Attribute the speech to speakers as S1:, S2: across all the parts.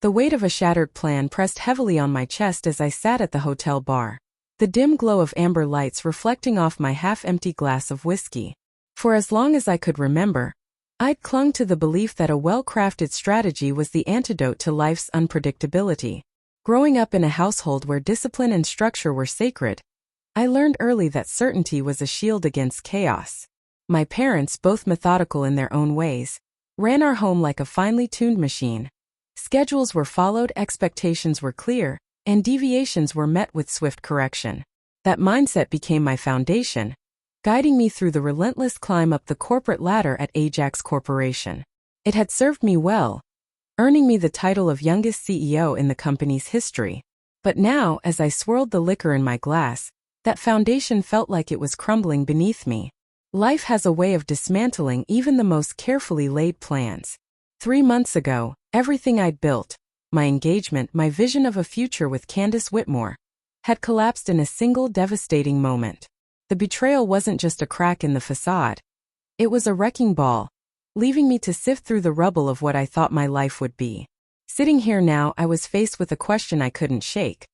S1: The weight of a shattered plan pressed heavily on my chest as I sat at the hotel bar, the dim glow of amber lights reflecting off my half-empty glass of whiskey. For as long as I could remember, I'd clung to the belief that a well-crafted strategy was the antidote to life's unpredictability. Growing up in a household where discipline and structure were sacred, I learned early that certainty was a shield against chaos. My parents, both methodical in their own ways, ran our home like a finely tuned machine. Schedules were followed, expectations were clear, and deviations were met with swift correction. That mindset became my foundation, guiding me through the relentless climb up the corporate ladder at Ajax Corporation. It had served me well, earning me the title of youngest CEO in the company's history. But now, as I swirled the liquor in my glass, that foundation felt like it was crumbling beneath me. Life has a way of dismantling even the most carefully laid plans. 3 months ago, everything I'd built, my engagement, my vision of a future with Candace Whitmore, had collapsed in a single devastating moment. The betrayal wasn't just a crack in the facade. It was a wrecking ball, leaving me to sift through the rubble of what I thought my life would be. Sitting here now, I was faced with a question I couldn't shake.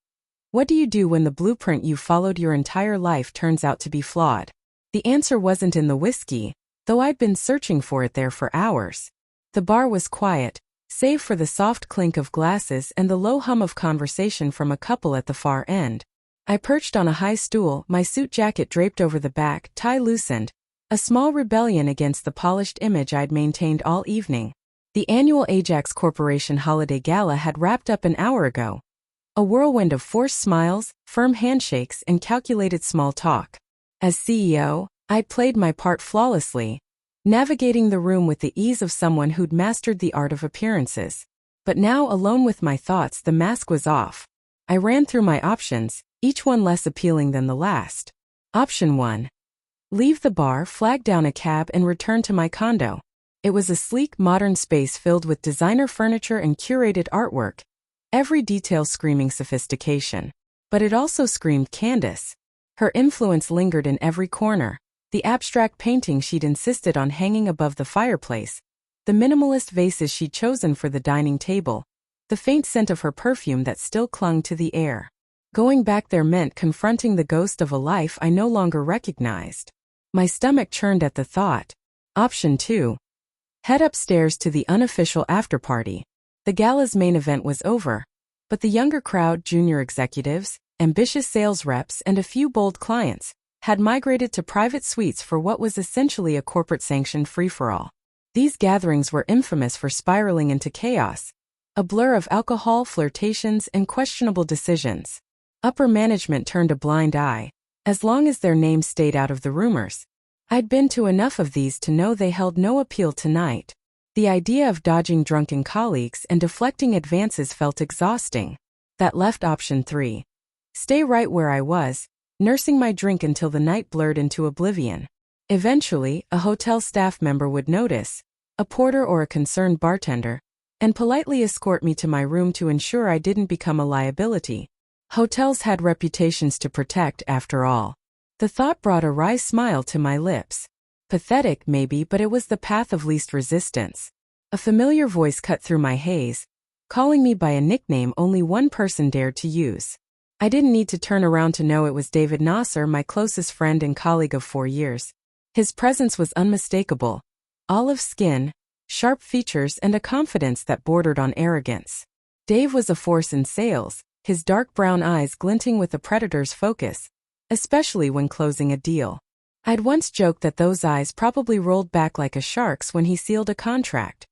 S1: What do you do when the blueprint you followed your entire life turns out to be flawed? The answer wasn't in the whiskey, though I'd been searching for it there for hours. The bar was quiet, save for the soft clink of glasses and the low hum of conversation from a couple at the far end. I perched on a high stool, my suit jacket draped over the back, tie loosened, a small rebellion against the polished image I'd maintained all evening. The annual Ajax Corporation Holiday Gala had wrapped up an hour ago. A whirlwind of forced smiles, firm handshakes, and calculated small talk. As CEO, I'd played my part flawlessly, navigating the room with the ease of someone who'd mastered the art of appearances. But now, alone with my thoughts, the mask was off. I ran through my options, each one less appealing than the last. Option 1. Leave the bar, flag down a cab, and return to my condo. It was a sleek, modern space filled with designer furniture and curated artwork, every detail screaming sophistication. But it also screamed Candace. Her influence lingered in every corner. The abstract painting she'd insisted on hanging above the fireplace, the minimalist vases she'd chosen for the dining table, the faint scent of her perfume that still clung to the air. Going back there meant confronting the ghost of a life I no longer recognized. My stomach churned at the thought. Option 2. Head upstairs to the unofficial after-party. The gala's main event was over, but the younger crowd, junior executives, ambitious sales reps, and a few bold clients, had migrated to private suites for what was essentially a corporate-sanctioned free-for-all. These gatherings were infamous for spiraling into chaos, a blur of alcohol, flirtations, and questionable decisions. Upper management turned a blind eye, as long as their names stayed out of the rumors. I'd been to enough of these to know they held no appeal tonight. The idea of dodging drunken colleagues and deflecting advances felt exhausting. That left option 3. Stay right where I was, nursing my drink until the night blurred into oblivion. Eventually, a hotel staff member would notice, a porter or a concerned bartender, and politely escort me to my room to ensure I didn't become a liability. Hotels had reputations to protect, after all. The thought brought a wry smile to my lips. Pathetic, maybe, but it was the path of least resistance. A familiar voice cut through my haze, calling me by a nickname only one person dared to use. I didn't need to turn around to know it was David Nasser, my closest friend and colleague of 4 years. His presence was unmistakable. Olive skin, sharp features, and a confidence that bordered on arrogance. Dave was a force in sales, his dark brown eyes glinting with a predator's focus, especially when closing a deal. I'd once joked that those eyes probably rolled back like a shark's when he sealed a contract.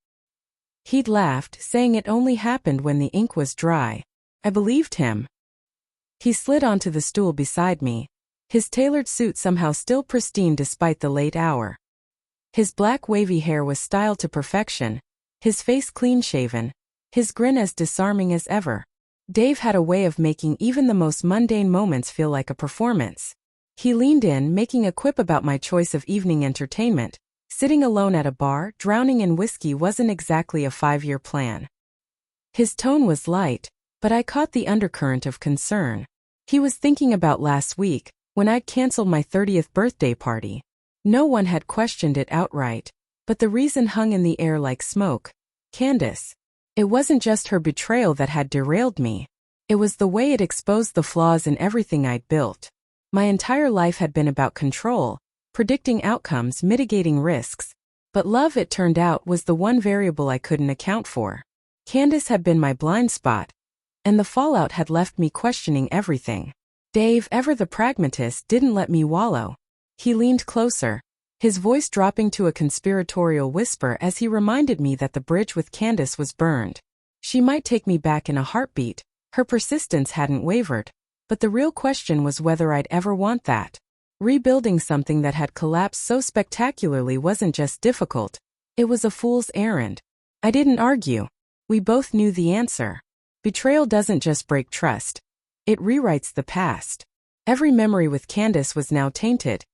S1: He'd laughed, saying it only happened when the ink was dry. I believed him. He slid onto the stool beside me, his tailored suit somehow still pristine despite the late hour. His black wavy hair was styled to perfection, his face clean-shaven, his grin as disarming as ever. Dave had a way of making even the most mundane moments feel like a performance. He leaned in, making a quip about my choice of evening entertainment. Sitting alone at a bar, drowning in whiskey wasn't exactly a 5-year plan. His tone was light, but I caught the undercurrent of concern. He was thinking about last week, when I'd canceled my 30th birthday party. No one had questioned it outright, but the reason hung in the air like smoke. Candace. It wasn't just her betrayal that had derailed me. It was the way it exposed the flaws in everything I'd built. My entire life had been about control, predicting outcomes, mitigating risks. But love, it turned out, was the one variable I couldn't account for. Candace had been my blind spot, and the fallout had left me questioning everything. Dave, ever the pragmatist, didn't let me wallow. He leaned closer, his voice dropping to a conspiratorial whisper as he reminded me that the bridge with Candace was burned. She might take me back in a heartbeat, her persistence hadn't wavered, but the real question was whether I'd ever want that. Rebuilding something that had collapsed so spectacularly wasn't just difficult, it was a fool's errand. I didn't argue. We both knew the answer. Betrayal doesn't just break trust. It rewrites the past. Every memory with Candace was now tainted.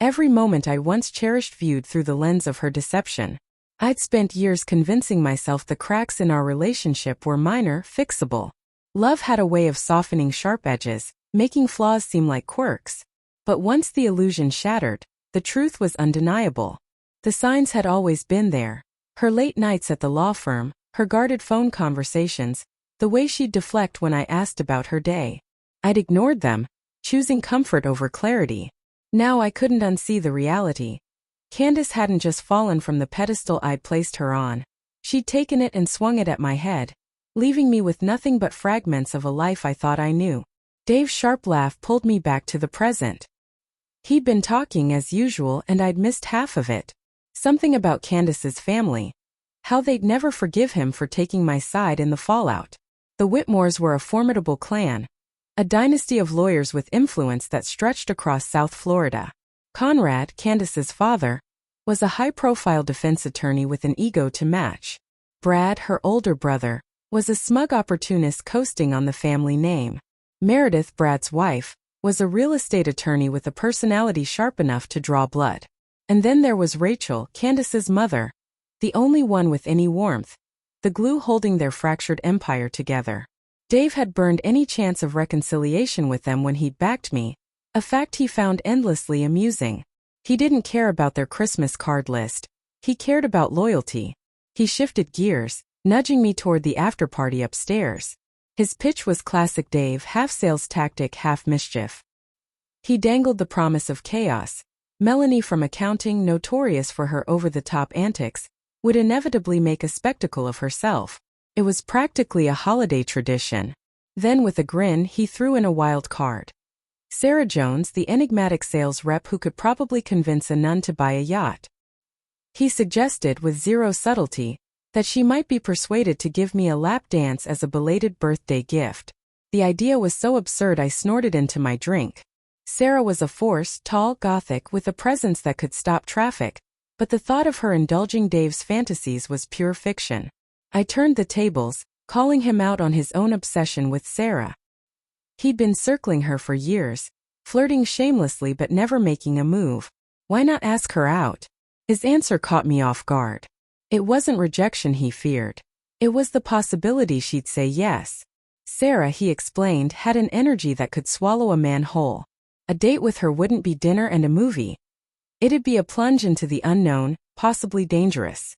S1: Every moment I once cherished viewed through the lens of her deception. I'd spent years convincing myself the cracks in our relationship were minor, fixable. Love had a way of softening sharp edges, making flaws seem like quirks. But once the illusion shattered, the truth was undeniable. The signs had always been there. Her late nights at the law firm, her guarded phone conversations, the way she'd deflect when I asked about her day. I'd ignored them, choosing comfort over clarity. Now I couldn't unsee the reality. Candace hadn't just fallen from the pedestal I'd placed her on. She'd taken it and swung it at my head, leaving me with nothing but fragments of a life I thought I knew. Dave's sharp laugh pulled me back to the present. He'd been talking as usual and I'd missed half of it. Something about Candace's family. How they'd never forgive him for taking my side in the fallout. The Whitmores were a formidable clan. A dynasty of lawyers with influence that stretched across South Florida. Conrad, Candace's father, was a high-profile defense attorney with an ego to match. Brad, her older brother, was a smug opportunist coasting on the family name. Meredith, Brad's wife, was a real estate attorney with a personality sharp enough to draw blood. And then there was Rachel, Candace's mother, the only one with any warmth, the glue holding their fractured empire together. Dave had burned any chance of reconciliation with them when he'd backed me, a fact he found endlessly amusing. He didn't care about their Christmas card list. He cared about loyalty. He shifted gears, nudging me toward the after-party upstairs. His pitch was classic Dave, half sales tactic, half mischief. He dangled the promise of chaos. Melanie from accounting, notorious for her over-the-top antics, would inevitably make a spectacle of herself. It was practically a holiday tradition. Then with a grin, he threw in a wild card. Sarah Jones, the enigmatic sales rep who could probably convince a nun to buy a yacht. He suggested, with zero subtlety, that she might be persuaded to give me a lap dance as a belated birthday gift. The idea was so absurd I snorted into my drink. Sarah was a force, tall, gothic, with a presence that could stop traffic, but the thought of her indulging Dave's fantasies was pure fiction. I turned the tables, calling him out on his own obsession with Sarah. He'd been circling her for years, flirting shamelessly but never making a move. Why not ask her out? His answer caught me off guard. It wasn't rejection he feared. It was the possibility she'd say yes. Sarah, he explained, had an energy that could swallow a man whole. A date with her wouldn't be dinner and a movie. It'd be a plunge into the unknown, possibly dangerous.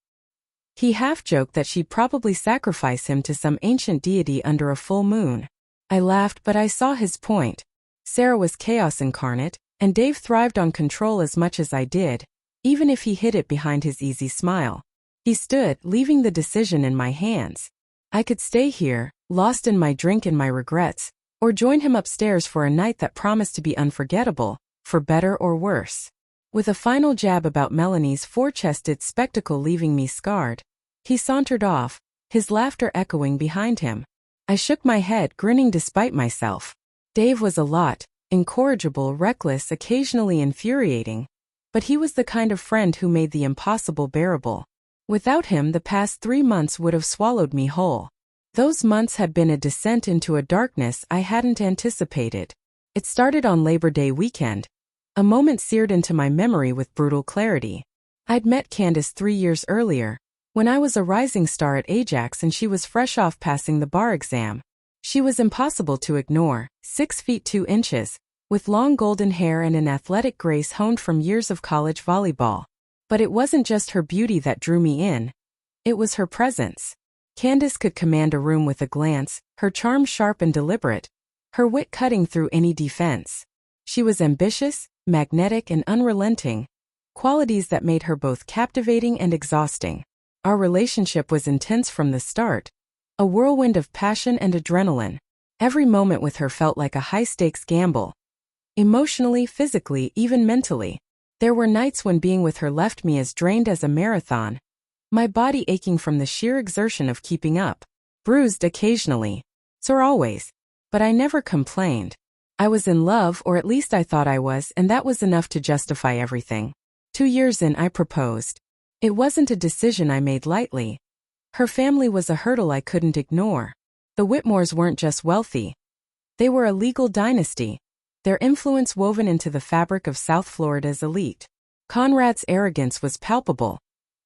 S1: He half-joked that she'd probably sacrifice him to some ancient deity under a full moon. I laughed, but I saw his point. Sarah was chaos incarnate, and Dave thrived on control as much as I did, even if he hid it behind his easy smile. He stood, leaving the decision in my hands. I could stay here, lost in my drink and my regrets, or join him upstairs for a night that promised to be unforgettable, for better or worse. With a final jab about Melanie's four-chested spectacle leaving me scarred, he sauntered off, his laughter echoing behind him. I shook my head, grinning despite myself. Dave was a lot, incorrigible, reckless, occasionally infuriating, but he was the kind of friend who made the impossible bearable. Without him, the past 3 months would have swallowed me whole. Those months had been a descent into a darkness I hadn't anticipated. It started on Labor Day weekend, a moment seared into my memory with brutal clarity. I'd met Candace 3 years earlier, when I was a rising star at Ajax and she was fresh off passing the bar exam. She was impossible to ignore, 6 feet 2 inches, with long golden hair and an athletic grace honed from years of college volleyball. But it wasn't just her beauty that drew me in. It was her presence. Candace could command a room with a glance, her charm sharp and deliberate, her wit cutting through any defense. She was ambitious, magnetic, and unrelenting, qualities that made her both captivating and exhausting. Our relationship was intense from the start, a whirlwind of passion and adrenaline. Every moment with her felt like a high-stakes gamble. Emotionally, physically, even mentally. There were nights when being with her left me as drained as a marathon, my body aching from the sheer exertion of keeping up. Bruised occasionally. Sore always. But I never complained. I was in love, or at least I thought I was, and that was enough to justify everything. 2 years in, I proposed. It wasn't a decision I made lightly. Her family was a hurdle I couldn't ignore. The Whitmores weren't just wealthy. They were a legal dynasty, their influence woven into the fabric of South Florida's elite. Conrad's arrogance was palpable,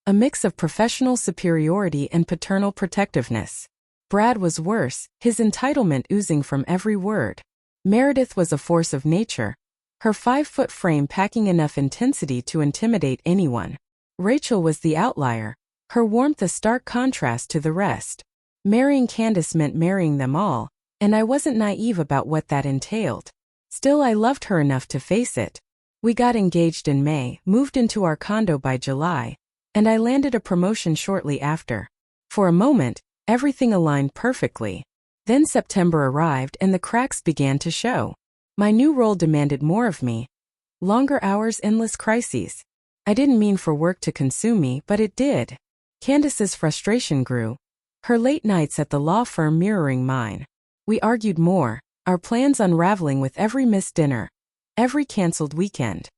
S1: a mix of professional superiority and paternal protectiveness. Brad was worse, his entitlement oozing from every word. Meredith was a force of nature, her 5-foot frame packing enough intensity to intimidate anyone. Rachel was the outlier, her warmth a stark contrast to the rest. Marrying Candace meant marrying them all, and I wasn't naive about what that entailed. Still, I loved her enough to face it. We got engaged in May, moved into our condo by July, and I landed a promotion shortly after. For a moment, everything aligned perfectly. Then September arrived and the cracks began to show. My new role demanded more of me. Longer hours, endless crises. I didn't mean for work to consume me, but it did. Candace's frustration grew, her late nights at the law firm mirroring mine. We argued more, our plans unraveling with every missed dinner, every canceled weekend.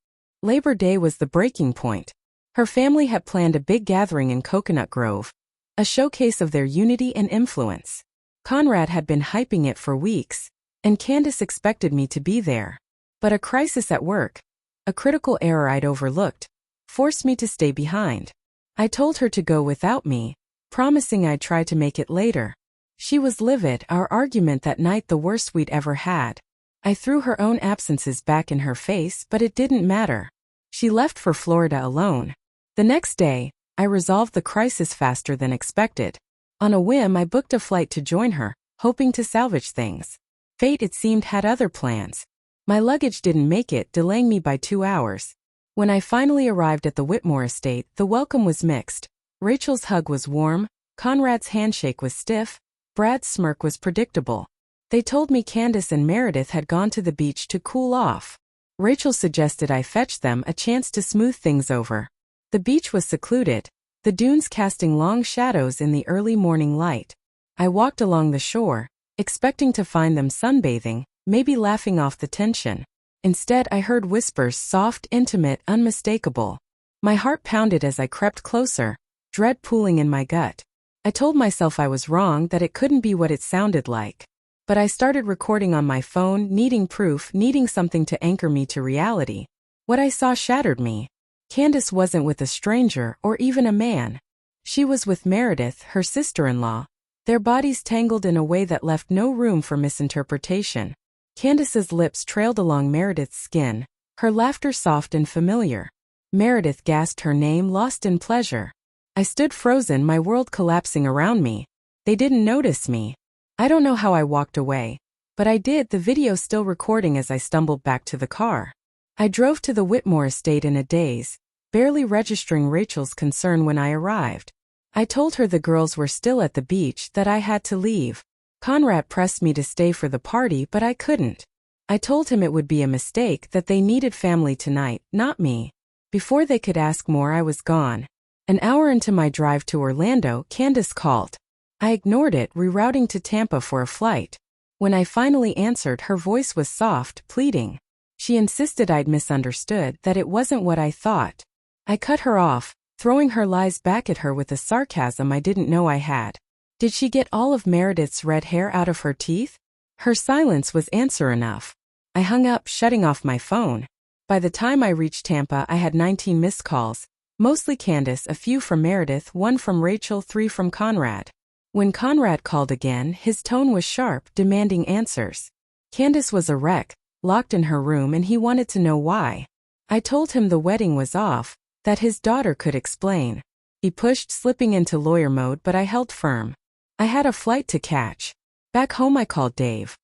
S1: Labor Day was the breaking point. Her family had planned a big gathering in Coconut Grove, a showcase of their unity and influence. Conrad had been hyping it for weeks, and Candace expected me to be there. But a crisis at work, a critical error I'd overlooked, forced me to stay behind. I told her to go without me, promising I'd try to make it later. She was livid, our argument that night the worst we'd ever had. I threw her own absences back in her face, but it didn't matter. She left for Florida alone. The next day, I resolved the crisis faster than expected. On a whim, I booked a flight to join her, hoping to salvage things. Fate, it seemed, had other plans. My luggage didn't make it, delaying me by 2 hours. When I finally arrived at the Whitmore estate, the welcome was mixed. Rachel's hug was warm, Conrad's handshake was stiff, Brad's smirk was predictable. They told me Candace and Meredith had gone to the beach to cool off. Rachel suggested I fetch them, a chance to smooth things over. The beach was secluded, the dunes casting long shadows in the early morning light. I walked along the shore, expecting to find them sunbathing, maybe laughing off the tension. Instead, I heard whispers, soft, intimate, unmistakable. My heart pounded as I crept closer, dread pooling in my gut. I told myself I was wrong, that it couldn't be what it sounded like. But I started recording on my phone, needing proof, needing something to anchor me to reality. What I saw shattered me. Candace wasn't with a stranger, or even a man. She was with Meredith, her sister-in-law, their bodies tangled in a way that left no room for misinterpretation. Candace's lips trailed along Meredith's skin, her laughter soft and familiar. Meredith gasped her name, lost in pleasure. I stood frozen, my world collapsing around me. They didn't notice me. I don't know how I walked away, but I did, the video still recording as I stumbled back to the car. I drove to the Whitmore estate in a daze, barely registering Rachel's concern when I arrived. I told her the girls were still at the beach, that I had to leave. Conrad pressed me to stay for the party, but I couldn't. I told him it would be a mistake, that they needed family tonight, not me. Before they could ask more, I was gone. An hour into my drive to Orlando, Candace called. I ignored it, rerouting to Tampa for a flight. When I finally answered, her voice was soft, pleading. She insisted I'd misunderstood, that it wasn't what I thought. I cut her off, throwing her lies back at her with a sarcasm I didn't know I had. Did she get all of Meredith's red hair out of her teeth? Her silence was answer enough. I hung up, shutting off my phone. By the time I reached Tampa, I had 19 missed calls. Mostly Candace, a few from Meredith, 1 from Rachel, 3 from Conrad. When Conrad called again, his tone was sharp, demanding answers. Candace was a wreck, locked in her room, and he wanted to know why. I told him the wedding was off, that his daughter could explain. He pushed, slipping into lawyer mode, but I held firm. I had a flight to catch. Back home I called Dave.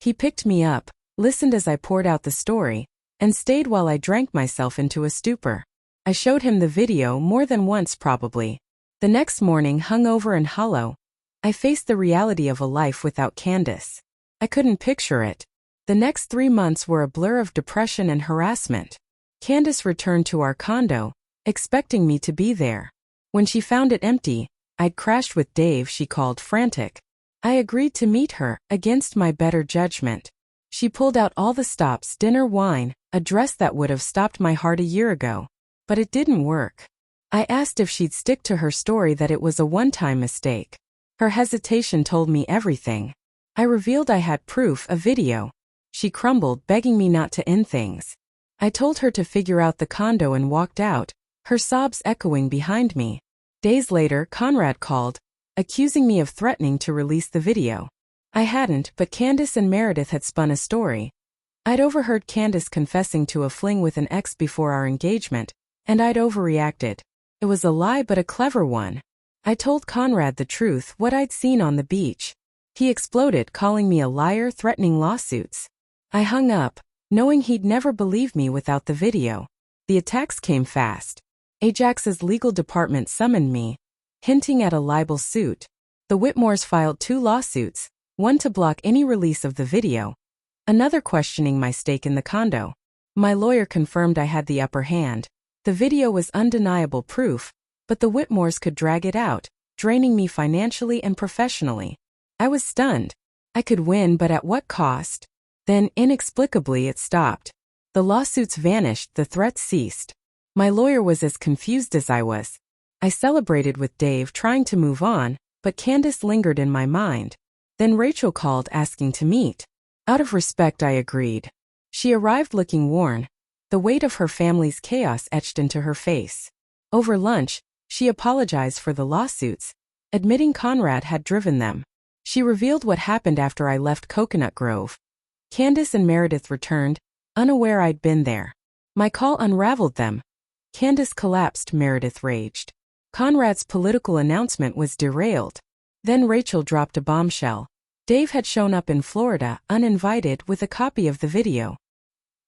S1: He picked me up, listened as I poured out the story, and stayed while I drank myself into a stupor. I showed him the video more than once probably. The next morning, hungover and hollow, I faced the reality of a life without Candace. I couldn't picture it. The next 3 months were a blur of depression and harassment. Candace returned to our condo, expecting me to be there. When she found it empty, I'd crashed with Dave. She called frantic. I agreed to meet her, against my better judgment. She pulled out all the stops: dinner, wine, a dress that would have stopped my heart a year ago. But it didn't work. I asked if she'd stick to her story, that it was a one-time mistake. Her hesitation told me everything. I revealed I had proof, a video. She crumbled, begging me not to end things. I told her to figure out the condo and walked out, her sobs echoing behind me. Days later, Conrad called, accusing me of threatening to release the video. I hadn't, but Candace and Meredith had spun a story. I'd overheard Candace confessing to a fling with an ex before our engagement, and I'd overreacted. It was a lie, but a clever one. I told Conrad the truth, what I'd seen on the beach. He exploded, calling me a liar, threatening lawsuits. I hung up, knowing he'd never believe me without the video. The attacks came fast. Ajax's legal department summoned me, hinting at a libel suit. The Whitmores filed 2 lawsuits, one to block any release of the video, another questioning my stake in the condo. My lawyer confirmed I had the upper hand. The video was undeniable proof, but the Whitmores could drag it out, draining me financially and professionally. I was stunned. I could win, but at what cost? Then, inexplicably, it stopped. The lawsuits vanished, the threats ceased. My lawyer was as confused as I was. I celebrated with Dave, trying to move on, but Candace lingered in my mind. Then Rachel called, asking to meet. Out of respect, I agreed. She arrived looking worn, the weight of her family's chaos etched into her face. Over lunch, she apologized for the lawsuits, admitting Conrad had driven them. She revealed what happened after I left Coconut Grove. Candace and Meredith returned, unaware I'd been there. My call unraveled them. Candace collapsed, Meredith raged. Conrad's political announcement was derailed. Then Rachel dropped a bombshell. Dave had shown up in Florida, uninvited, with a copy of the video.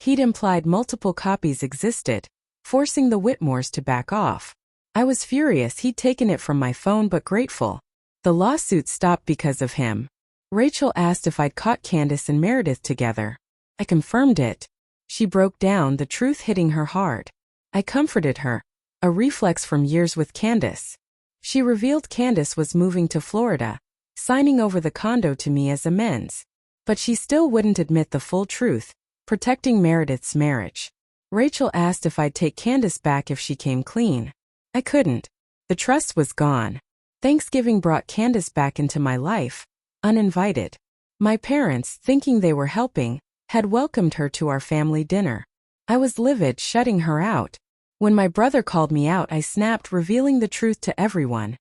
S1: He'd implied multiple copies existed, forcing the Whitmores to back off. I was furious. He'd taken it from my phone, but grateful. The lawsuit stopped because of him. Rachel asked if I'd caught Candace and Meredith together. I confirmed it. She broke down, the truth hitting her hard. I comforted her, a reflex from years with Candace. She revealed Candace was moving to Florida, signing over the condo to me as amends. But she still wouldn't admit the full truth, protecting Meredith's marriage. Rachel asked if I'd take Candace back if she came clean. I couldn't. The trust was gone. Thanksgiving brought Candace back into my life, uninvited. My parents, thinking they were helping, had welcomed her to our family dinner. I was livid, shutting her out. When my brother called me out, I snapped, revealing the truth to everyone.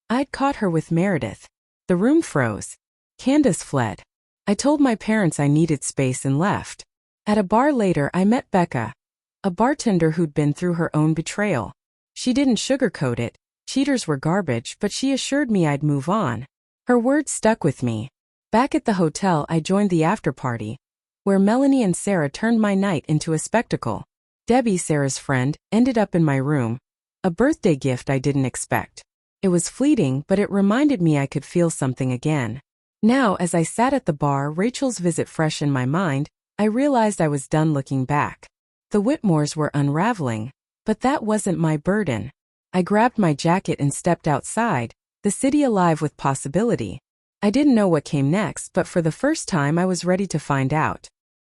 S1: I'd caught her with Meredith. The room froze. Candace fled. I told my parents I needed space and left. At a bar later, I met Becca, a bartender who'd been through her own betrayal. She didn't sugarcoat it. Cheaters were garbage, but she assured me I'd move on. Her words stuck with me. Back at the hotel, I joined the after-party, where Melanie and Sarah turned my night into a spectacle. Debbie, Sarah's friend, ended up in my room. A birthday gift I didn't expect. It was fleeting, but it reminded me I could feel something again. Now, as I sat at the bar, Rachel's visit fresh in my mind, I realized I was done looking back. The Whitmores were unraveling, but that wasn't my burden. I grabbed my jacket and stepped outside, the city alive with possibility. I didn't know what came next, but for the first time I was ready to find out.